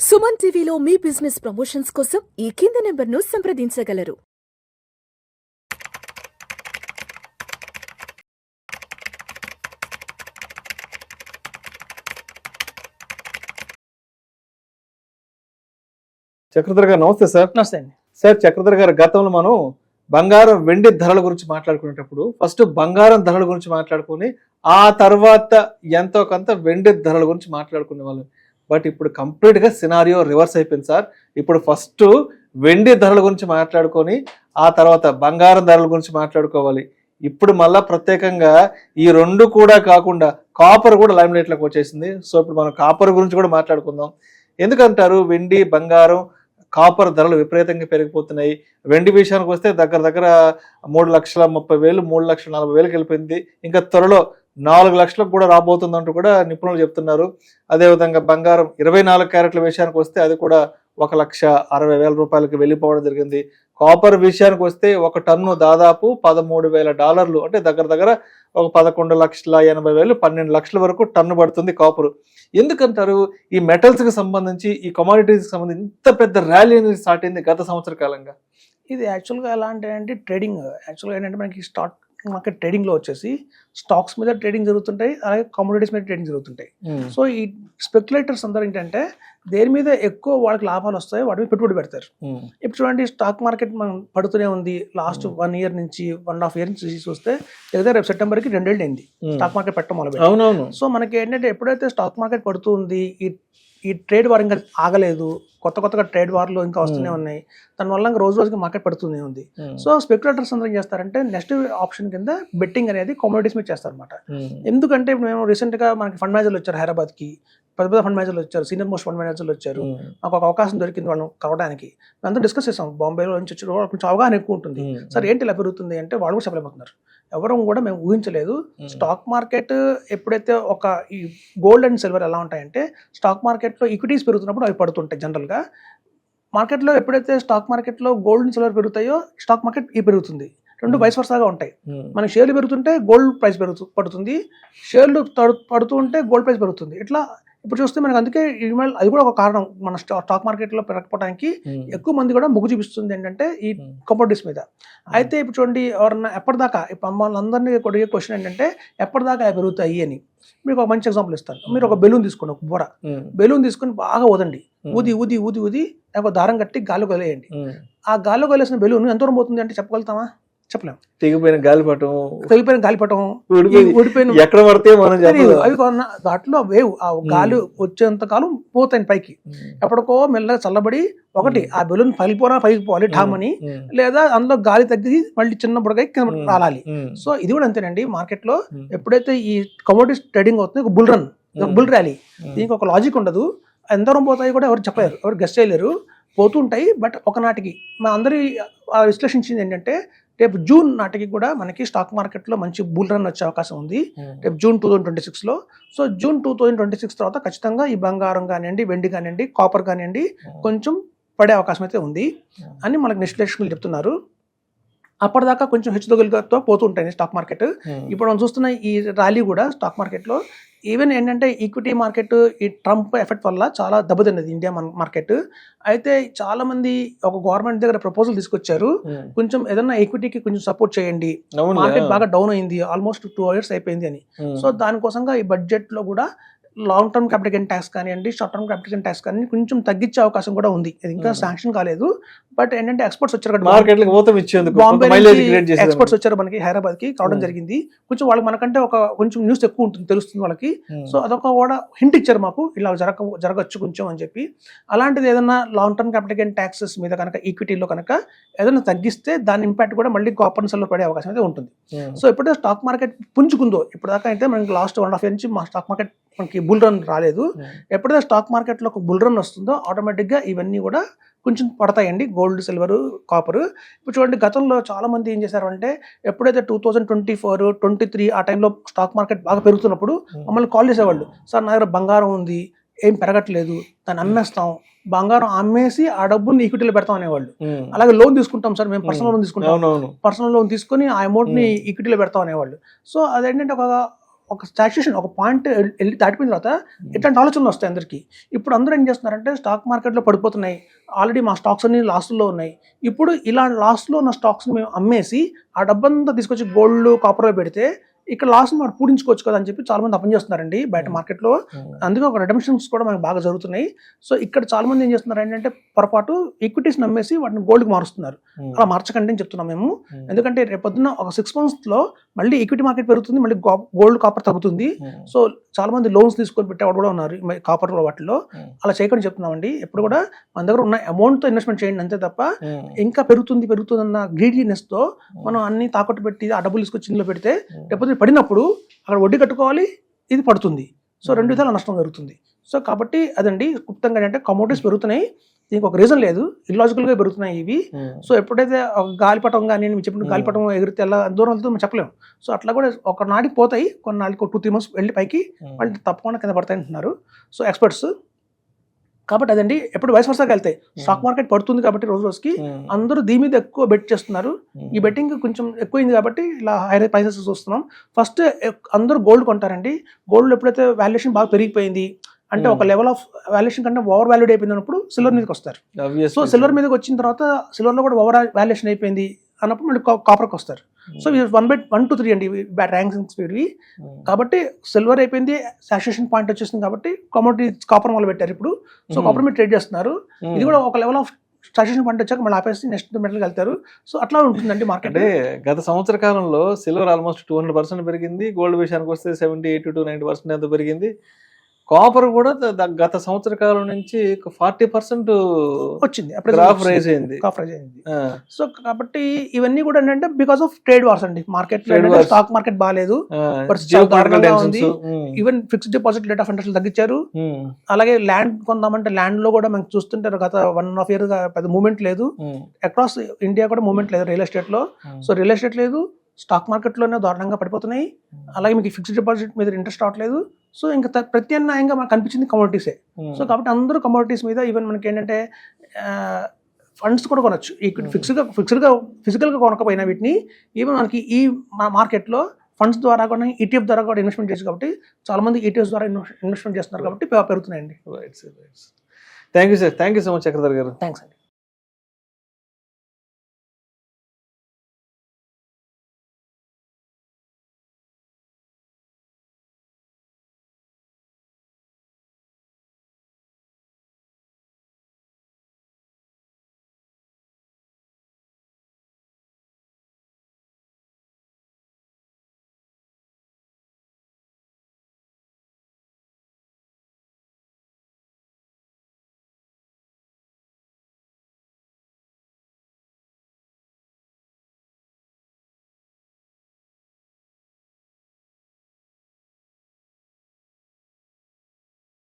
సుమన్ టీవీలో మీ business promotions కోసం ఈ కింది నెంబర్ను సంప్రదించగలరు. చక్రధర్ గారు నమస్తే సార్. నమస్తే అండి. సార్ చక్రధర్ గారు, గతంలో మనం బంగారం వెండి ధరల గురించి మాట్లాడుకునేటప్పుడు ఫస్ట్ బంగారం ధరల గురించి మాట్లాడుకుని ఆ తర్వాత ఎంతో కొంత వెండి ధరల గురించి మాట్లాడుకునే వాళ్ళం. బట్ ఇప్పుడు కంప్లీట్ గా సినారియో రివర్స్ అయిపోయింది సార్. ఇప్పుడు ఫస్ట్ వెండి ధరల గురించి మాట్లాడుకొని ఆ తర్వాత బంగారం ధరల గురించి మాట్లాడుకోవాలి. ఇప్పుడు మళ్ళా ప్రత్యేకంగా ఈ రెండు కూడా కాకుండా కాపర్ కూడా లైమ్ లైట్ లోకి వచ్చేసింది. సో ఇప్పుడు మనం కాపర్ గురించి కూడా మాట్లాడుకుందాం. ఎందుకంటారు వెండి బంగారం కాపర్ ధరలు విపరీతంగా పెరిగిపోతున్నాయి? వెండి విషయానికి వస్తే దగ్గర 3,30,000 3,40,000 వెళ్ళిపోయింది. ఇంకా త్వరలో 4 లక్షలకు కూడా రాబోతుందంటూ కూడా నిపుణులు చెప్తున్నారు. అదేవిధంగా బంగారం 24 క్యారెట్ల విషయానికి వస్తే అది కూడా 1,60,000 రూపాయలకి వెళ్ళిపోవడం జరిగింది. కాపర్ విషయానికి వస్తే ఒక టన్ను దాదాపు $13,000, అంటే దగ్గర ఒక 11,80,000 12 లక్షల వరకు టన్ను పడుతుంది కాపర్. ఎందుకంటారు ఈ మెటల్స్ కి సంబంధించి, ఈ కమాడిటీస్ కి సంబంధించి ఇంత పెద్ద ర్యాలీ అనేది స్టార్ట్ అయింది గత సంవత్సర కాలంగా? ఇది యాక్చువల్గా ఎలా అంటే ట్రేడింగ్ యాక్చువల్గా ఏంటంటే మనకి స్టాక్ మార్కెట్ ట్రేడింగ్లో వచ్చేసి స్టాక్స్ మీద ట్రేడింగ్ జరుగుతుంటాయి, అలాగే కమోడిటీస్ మీద ట్రేడింగ్ జరుగుతుంటాయి. సో ఈ స్పెక్యులేటర్స్ అందరూ ఏంటంటే దేని మీద ఎక్కువ వాళ్ళకి లాభాలు వస్తాయో వాటి మీద పెట్టుబడి పెడతారు. ఇప్పుడు చూడండి, స్టాక్ మార్కెట్ మనం పడుతూనే ఉంది. లాస్ట్ 1 year నుంచి 1.5 year నుంచి చూస్తే ఏదైతే రేపు సెప్టెంబర్కి 2 ఏళ్ళు అయింది స్టాక్ మార్కెట్ పెట్టడం మొదలు. సో మనకి ఏంటంటే ఎప్పుడైతే స్టాక్ మార్కెట్ పడుతూ ఉంది, ఈ ట్రేడ్ వార్ ఇంకా ఆగలేదు, కొత్తగా ట్రేడ్ వార్లు ఇంకా వస్తూనే ఉన్నాయి. దానివల్ల రోజు రోజుకి మార్కెట్ పడుతూనే ఉంది. సో స్పెక్యులేటర్స్ అందరూ ఏం చేస్తారంటే నెక్స్ట్ ఆప్షన్ కింద బెట్టింగ్ అనేది కమోడిటీస్ మీద చేస్తారనమాట. ఎందుకంటే ఇప్పుడు మేము రీసెంట్గా మనకి ఫండ్ మేనేజర్లు వచ్చారు హైదరాబాద్కి, పెద్ద ఫండ్ మేనేజర్లు వచ్చారు, సీనియర్ మోస్ట్ ఫండ్ మేనేజర్లు వచ్చారు. మాకు ఒక అవకాశం దొరికింది వాళ్ళని కలవడానికి. మేమంతా డిస్కస్ చేసాం. బాంబేలో నుంచి వచ్చి కొంచెం అవగాహన ఎక్కువ ఉంటుంది. సార్ ఏంటి ఇలా పెరుగుతుంది అంటే వాళ్ళు కూడా చెప్పలేకపోతున్నారు. ఎవరు కూడా మేము ఊహించలేదు. స్టాక్ మార్కెట్ ఎప్పుడైతే ఈ గోల్డ్ అండ్ సిల్వర్ ఎలా ఉంటాయంటే స్టాక్ మార్కెట్లో ఈక్విటీస్ పెరుగుతున్నప్పుడు అవి పడుతుంటాయి. జనరల్గా మార్కెట్లో ఎప్పుడైతే స్టాక్ మార్కెట్లో గోల్డ్ అండ్ సిల్వర్ పెరుగుతాయో స్టాక్ మార్కెట్ పెరుగుతుంది. రెండు వైస్ వర్సాగా ఉంటాయి. మన షేర్లు పెరుగుతుంటే గోల్డ్ ప్రైస్ పడుతుంది, షేర్లు పడుతూ ఉంటే గోల్డ్ ప్రైస్ పెరుగుతుంది. ఇట్లా ఇప్పుడు చూస్తే మనకు అందుకే అది కూడా ఒక కారణం మన స్టాక్ మార్కెట్లో పెరగకపోవడానికి. ఎక్కువ మంది కూడా మొగ్గు చూపిస్తుంది ఏంటంటే ఈ కమోడిటీస్ మీద. అయితే ఇప్పుడు చూడండి, ఎవరన్నా ఎప్పటిదాకా ఇప్పుడు అమ్మాయిలు అందరినీ కొడిగే క్వశ్చన్ ఏంటంటే ఎప్పటిదాకా పెరుగుతాయి అని. మీకు ఒక మంచి ఎగ్జాంపుల్ ఇస్తాను. మీరు ఒక బెలూన్ తీసుకోండి, ఒక బొర బెలూన్ తీసుకుని బాగా ఊదండి. ఊది ఒక దారం కట్టి గాలి వదిలేయండి. ఆ గాలి వదిలేసిన బెలూన్ ఎంత దూరం పోతుంది అంటే చెప్పగలుగుతామా? చెప్పలేము. తెగిపోయిన గాలిపటం ఊడిపోయిన ఎక్కడ పడితే అవి దాంట్లో వేవ్ ఆ గాలి వచ్చేంత కాలం పోతాయి పైకి. ఎప్పటికో మెల్లగా చల్లబడి ఒకటి ఆ బెలూన్ పైకి పోవాలి ఠామని, లేదా అందులో గాలి తగ్గి మళ్ళీ చిన్న బుడగై రాలాలి. సో ఇది కూడా అంతేనండి. మార్కెట్ లో ఎప్పుడైతే ఈ కమోడిటీస్ ట్రేడింగ్ అవుతుంది, ఒక బుల్ ర్యాలీ. దీనికి ఒక లాజిక్ ఉండదు. ఎంత దూరం పోతాయి కూడా ఎవరు చెప్పలేరు, ఎవరు గెస్ చేయలేరు. పోతుంటాయి. బట్ ఒకనాటికి మా అందరి విశ్లేషించింది ఏంటంటే రేపు జూన్ నాటికి కూడా మనకి స్టాక్ మార్కెట్లో మంచి బుల్ రన్ వచ్చే అవకాశం ఉంది, రేపు జూన్ 2026లో. సో జూన్ 2026 తర్వాత ఖచ్చితంగా ఈ బంగారం కానివ్వండి, వెండి కానివ్వండి, కాపర్ కానివ్వండి కొంచెం పడే అవకాశం అయితే ఉంది అని మనకు విశ్లేషకులు చెప్తున్నారు. అప్పటిదాకా కొంచెం హెచ్చుతగ్గులతో పోతుంటాయి స్టాక్ మార్కెట్. ఇప్పుడు మనం చూస్తున్న ఈ ర్యాలీ కూడా స్టాక్ మార్కెట్లో ఈవెన్ ఏంటంటే ఈక్విటీ మార్కెట్ ఈ ట్రంప్ ఎఫెక్ట్ వల్ల చాలా దెబ్బతిన్నది ఇండియా మార్కెట్. అయితే చాలా మంది ఒక గవర్నమెంట్ దగ్గర ప్రపోజల్ తీసుకొచ్చారు, కొంచెం ఏదన్నా ఈక్విటీకి కొంచెం సపోర్ట్ చేయండి, మార్కెట్ బాగా డౌన్ అయింది, ఆల్మోస్ట్ 2 years అయిపోయింది అని. సో దానికోసంగా ఈ బడ్జెట్ లో కూడా long term capital gain tax కానివ్వండి, short term capital gain tax కానీ కొంచెం తగ్గించే అవకాశం కూడా ఉంది. ఇది ఇంకా శాంక్షన్ కాలేదు. బట్ ఏంటంటే ఎక్స్పర్ట్స్ వచ్చారు, ఎక్స్పర్ట్స్ వచ్చారు మనకి హైదరాబాద్ కి రావడం జరిగింది. కొంచెం వాళ్ళకి మనకంటే కొంచెం న్యూస్ ఎక్కువ ఉంటుంది, తెలుస్తుంది వాళ్ళకి. సో అదొక కూడా హింట్ ఇచ్చారు మాకు, ఇలా జరగచ్చు కొంచెం అని చెప్పి. అలాంటిది ఏదైనా long term capital gain taxes మీద కనుక ఈక్విటీలో కనుక ఏదైనా తగ్గిస్తే దాని ఇంపాక్ట్ కూడా మళ్ళీ కాపర్ లో పడే అవకాశం అయితే ఉంటుంది. సో ఎప్పుడైతే స్టాక్ మార్కెట్ పుంజుకుందో, ఇప్పుడు దాకా అయితే మనకి లాస్ట్ 1.5 year నుంచి మా స్టాక్ మార్కెట్ మనకి బుల్ రన్ రాలేదు. ఎప్పుడైతే స్టాక్ మార్కెట్లో ఒక బుల్ రన్ వస్తుందో ఆటోమేటిక్గా ఇవన్నీ కూడా కొంచెం పడతాయండి, గోల్డ్, సిల్వర్, కాపర్. ఇప్పుడు చూడండి, గతంలో చాలా మంది ఏం చేశారంటే ఎప్పుడైతే 2024, 2023 ఆ టైంలో స్టాక్ మార్కెట్ బాగా పెరుగుతున్నప్పుడు మమ్మల్ని కాల్ చేసేవాళ్ళు, సార్ నా దగ్గర బంగారం ఉంది, ఏం పెరగట్లేదు, దాన్ని అమ్మేస్తాం, బంగారం అమ్మేసి ఆ డబ్బుని ఈక్విటీలో పెడతాం అనేవాళ్ళు. అలాగే లోన్ తీసుకుంటాం సార్, మేము పర్సనల్ లోన్ తీసుకుంటాం, పర్సనల్ లోన్ తీసుకొని ఆ అమౌంట్ ని ఈక్విటీలో పెడతాం అనేవాళ్ళు. సో అదేంటంటే ఒక సాచురేషన్ ఒక పాయింట్ వెళ్ళి దాటిపోయిన తర్వాత ఇట్లాంటి ఆలోచనలు వస్తాయి అందరికీ. ఇప్పుడు అందరూ ఏం చేస్తున్నారంటే స్టాక్ మార్కెట్లో పడిపోతున్నాయి, ఆల్రెడీ మా స్టాక్స్ అన్ని లాస్లో ఉన్నాయి, ఇప్పుడు ఇలా లాస్లో ఉన్న స్టాక్స్ని మేము అమ్మేసి ఆ డబ్బంతా తీసుకొచ్చి గోల్డ్ కాపర్లో పెడితే ఇక్కడ లాస్ట్ మనం పూడించుకోవచ్చు కదా అని చెప్పి చాలా మంది అపని చేస్తున్నారండి బయట మార్కెట్లో. అందుకే ఒక రెడమ్షన్స్ కూడా మనకు బాగా జరుగుతున్నాయి. సో ఇక్కడ చాలా మంది ఏం చేస్తున్నారు ఏంటంటే పొరపాటు ఈక్విటీస్ నమ్మేసి వాటిని గోల్డ్కి మారుస్తున్నారు. అలా మార్చకండి అని చెప్తున్నాం మేము. ఎందుకంటే రేపొద్దున ఒక 6 monthsలో మళ్ళీ ఈక్విటీ మార్కెట్ పెరుగుతుంది, మళ్ళీ గోల్డ్ కాపర్ తగ్గుతుంది. సో చాలా మంది లోన్స్ తీసుకొని పెట్టేవాడు కూడా ఉన్నారు కాపర్ వాటిలో. అలా చేయకుండా చెప్తున్నామండి. ఎప్పుడు కూడా మన దగ్గర ఉన్న అమౌంట్తో ఇన్వెస్ట్మెంట్ చేయండి అంతే తప్ప ఇంకా పెరుగుతుంది అన్న గ్రీడీనెస్తో మనం అన్ని తాకట్టు పెట్టి ఆ డబ్బులు తీసుకొచ్చి ఇందులో పెడితే రేపు పడినప్పుడు అక్కడ వడ్డీ కట్టుకోవాలి, ఇది పడుతుంది. సో 2 విధాల నష్టం జరుగుతుంది. సో కాబట్టి అదండి క్లుప్తంగా ఏంటంటే కమోడిటీస్ పెరుగుతున్నాయి, దీనికి ఒక రీజన్ లేదు, ఇల్లాజికల్గా పెరుగుతున్నాయి ఇవి. సో ఎప్పుడైతే ఒక గాలిపటం కానీ నేను చెప్పిన గాలిపటం ఎగిరితే ఎలా దూరం వెళ్తుందో మనం చెప్పలేము. సో అట్లా కూడా ఒక నాటికి పోతాయి, కొన్ని నాటికి 2-3 months వెళ్ళి పైకి మళ్ళీ తప్పకుండా కింద పడతాయి అంటున్నారు సో ఎక్స్పర్ట్స్. కాబట్టి అదండి ఎప్పుడు వయసు వరుసగా వెళ్తాయి. స్టాక్ మార్కెట్ పడుతుంది కాబట్టి రోజు రోజుకి అందరూ దీని మీద ఎక్కువ బెట్ చేస్తున్నారు. ఈ బెట్టింగ్ కొంచెం ఎక్కువైంది కాబట్టి ఇలా హైర్ ప్రైసెస్ చూస్తున్నాం. ఫస్ట్ అందరూ గోల్డ్ కొంటారండి. గోల్డ్ ఎప్పుడైతే వాల్యుయేషన్ బాగా పెరిగిపోయింది అంటే ఒక లెవెల్ ఆఫ్ వాల్యుయేషన్ కంటే ఓవర్ వాల్యూడ్ అయిపోయినప్పుడు సిల్వర్ మీదకి వస్తారు. సో సిల్వర్ మీదకి వచ్చిన తర్వాత సిల్వర్లో కూడా ఓవర్ వాల్యుయేషన్ అయిపోయింది అన్నప్పుడు మళ్ళీ కాపర్కి వస్తారు. సో 1 to 3 అండి ర్యాంకింగ్స్ ఇవి. కాబట్టి సిల్వర్ అయిపోయింది, సాచురేషన్ పాయింట్ వచ్చేసింది కాబట్టి కమోడిటీ కాపర్ మొదలు పెట్టారు ఇప్పుడు. సో కాపర్ మీద ట్రేడ్ చేస్తున్నారు. ఇది కూడా ఒక లెవెల్ ఆఫ్ సాచురేషన్ పాయింట్ వచ్చాక మళ్ళీ ఆపేసి నెక్స్ట్ మెటల్కి వెళ్తారు. సో అట్లా ఉంటుందండి మార్కెట్. అంటే గత సంవత్సర కాలంలో సిల్వర్ ఆల్మోస్ట్ 200% పెరిగింది, గోల్డ్ విషయానికి వస్తే 70, 80 to 90% ఎంత పెరిగింది. కాపర్ కూడా గత సంవత్సర కాలం నుంచి 40% వచ్చింది, గ్రాఫ్ రైజ్ అయింది. సో కాబట్టి ఇవన్నీ కూడా ఏంటంటే బికాస్ ఆఫ్ ట్రేడ్ వార్స్ అండి. మార్కెట్ స్టాక్ మార్కెట్ బాగాలేదు, even fixed deposit rate of interest తగ్గించారు. అలాగే ల్యాండ్ కొందామంటే ల్యాండ్ లో కూడా మనకు చూస్తుంటారు గత 1.5 year పెద్ద మూవ్మెంట్ లేదు. అక్రాస్ ఇండియా కూడా మూవ్మెంట్ లేదు రియల్ ఎస్టేట్ లో. సో రియల్ ఎస్టేట్ లేదు, స్టాక్ మార్కెట్లోనే దారుణంగా పడిపోతున్నాయి. అలాగే మీకు ఫిక్స్డ్ డిపాజిట్ మీద ఇంట్రెస్ట్ రావట్లేదు. సో ఇంకా ప్రత్యామ్నాయంగా మనకు కనిపించింది కమోడిటీసే. సో కాబట్టి అందరూ కమోడిటీస్ మీద ఈవెన్ మనకి ఏంటంటే ఫండ్స్ కూడా కొనొచ్చు. ఈ ఫిజికల్గా కొనకపోయినా వీటిని ఈవెన్ మనకి ఈ మార్కెట్లో ఫండ్స్ ద్వారా కూడా ETF ద్వారా కూడా ఇన్వెస్ట్మెంట్ చేయొచ్చు. కాబట్టి చాలా మంది ETFs ద్వారా ఇన్వెస్ట్మెంట్ చేస్తున్నారు కాబట్టి పెరుగుతున్నాయండి. Thank you sir, thank you so much Chakradhar గారు. థ్యాంక్స్ అండి.